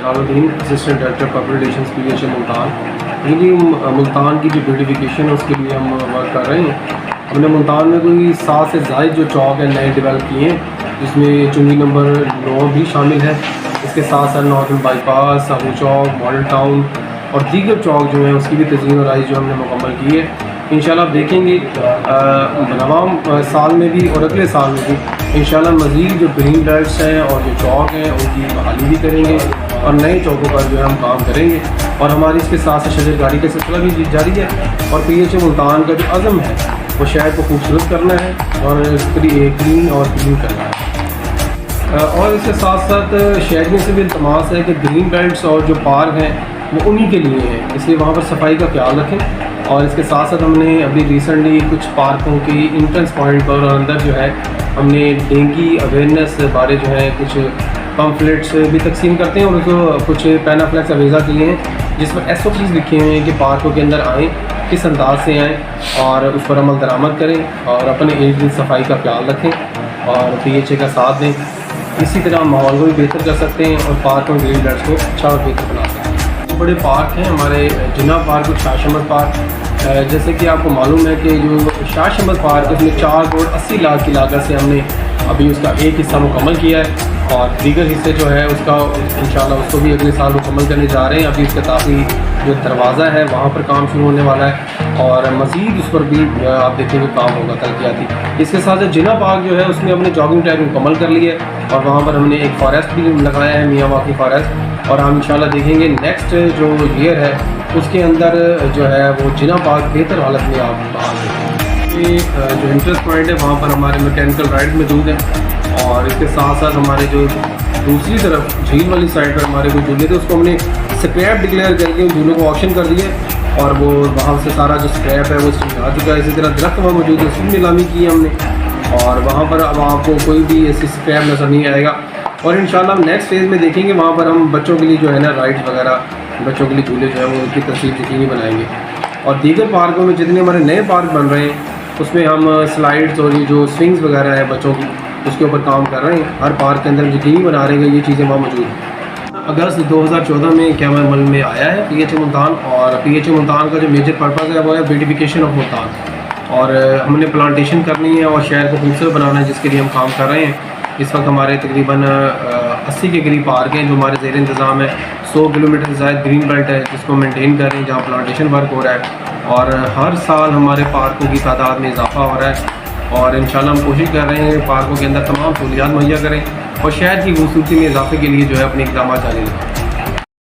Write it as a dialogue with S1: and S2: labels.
S1: جلال الدین assistant director public relations PHA Multan. یہ ملتان کی جو بیوٹیفیکیشن ہے اس کے لیے ہم ورک کر رہے ہیں. ہم نے ملتان میں کوئی 7 سے زائد جو چوک ہیں نئے ڈیولپ کیے ہیں, جس میں چنگی نمبر 9 بھی شامل ہے. اس کے ساتھ ساتھ northern by pass, سابو Chowk, model town اور دیگر چوک جو ہیں اس کی بھی تزئین و آرائش جو ہم نے مکمل کی ہے. انشاءاللہ آپ دیکھیں گے نواں سال میں بھی اور اگلے سال میں بھی انشاءاللہ مزید جو گرین بیلٹس ہیں اور جو چوک ہیں ان کی بحالی بھی کریں گے اور نئے چوکوں پر جو ہے ہم کام کریں گے. اور ہماری اس کے ساتھ شجر گاڑی کا سلسلہ بھی جاری ہے. اور PHA ملتان کا جو عزم ہے وہ شہر کو خوبصورت کرنا ہے اور کلین اور کلین کرنا ہے. اور اس کے ساتھ ساتھ شہریوں سے بھی التماس ہے کہ گرین بیلٹس اور جو پارک ہیں وہ انہی کے لیے ہیں, اس لیے وہاں پر صفائی کا خیال رکھیں. اور اس کے ساتھ ساتھ ہم نے ابھی ریسنٹلی کچھ پارکوں کی انٹرنس پوائنٹ پر اور اندر جو ہے ہم نے ڈینگی اویئرنیس بارے جو ہے کچھ پمفلیٹس بھی تقسیم کرتے ہیں اور اس کو کچھ پینافلیکس اویزا کیے ہیں جس پر SOPs لکھے ہوئے ہیں کہ پارکوں کے اندر آئیں, کس انداز سے آئیں اور اس پر عمل درآمد کریں اور اپنے ارد گرد صفائی کا خیال رکھیں اور PHA کا ساتھ دیں. اسی طرح ماحول کو بھی بہتر کر سکتے ہیں اور پارک اور گرین بیلٹس کو اچھا اور بہتر بنا سکتے ہیں. بڑے پارک ہیں ہمارے جناح پارک اور شاہ شمس پارک. جیسے کہ آپ کو معلوم ہے کہ جو شاہ شمس پارک ہے اس میں 4 کروڑ 80 لاکھ کی لاگت سے ہم نے ابھی اس کا ایک حصہ مکمل کیا ہے اور دیگر حصے جو ہے اس کا انشاءاللہ اس کو بھی اگلے سال مکمل کرنے جا رہے ہیں. ابھی اس کا کافی جو دروازہ ہے وہاں پر کام شروع ہونے والا ہے اور مزید اس پر بھی آپ دیکھیں گے کام ہوگا ترقیاتی. اس کے ساتھ جناح پارک جو ہے اس میں ہم نے جاگنگ ٹریک مکمل کر لی ہے اور وہاں پر ہم نے ایک فارسٹ بھی لگایا ہے, میاں واقعی فارسٹ. اور ہم انشاءاللہ دیکھیں گے نیکسٹ جو ایئر ہے اس کے اندر جو ہے وہ جناح پارک بہتر حالت میں آپ بحال دیکھیں گے. جو انٹرسٹ پوائنٹ ہے وہاں پر ہمارے میکینیکل رائڈ موجود ہیں اور اس کے ساتھ ساتھ ہمارے جو دوسری طرف جھیل والی سائڈ پر ہمارے کوئی جھولے تھے اس کو ہم نے اسکریپ ڈکلیئر کر کے ان جھولوں کو آپشن کر دیے اور وہ وہاں سے سارا جو اسکریپ ہے وہ آ چکا ہے. اسی طرح درخت وہاں موجود ہے اس کی نیلامی کی ہے ہم نے اور وہاں پر اب آپ کو کوئی بھی ایسی اسکریپ نظر نہیں آئے گا. اور انشاءاللہ ہم نیکسٹ فیز میں دیکھیں گے وہاں پر ہم بچوں کے لیے جو ہے نا رائڈس وغیرہ بچوں کے لیے جھولے جو ہے وہ ان کی تصویر یقینی بنائیں گے. اور دیگر پارکوں میں جتنے ہمارے نئے پارک بن رہے ہیں اس میں ہم سلائڈس اور یہ جو سوئنگس وغیرہ ہیں بچوں کی اس کے اوپر کام کر رہے ہیں. ہر پارک کے اندر یقینی بنا رہے ہیں یہ چیزیں وہاں موجود ہیں. اگست 2014 میں کیا عمل میں آیا ہے PHA ملتان اور PHA ملتان کا جو میجر پرپز ہے وہ ہے بیوٹیفیکیشن آف ملتان. اور ہم نے پلانٹیشن کرنی ہے اور شہر کو خوبصورت بنانا ہے جس کے لیے ہم کام کر رہے ہیں. اس وقت ہمارے تقریباً 80 کے قریب پارک ہیں جو ہمارے زیر انتظام ہے. 100 کلومیٹر سے زائد گرین بیلٹ ہے جس کو مینٹین کر رہے ہیں جہاں پلانٹیشن ورک ہو رہا ہے اور ہر سال ہمارے پارکوں کی تعداد میں اضافہ ہو رہا ہے. اور انشاءاللہ ہم کوشش کر رہے ہیں پارکوں کے اندر تمام سہولیات مہیا کریں اور شہر کی خوبصورتی میں اضافے کے لیے جو ہے اپنے اقدامات جاری رکھیں.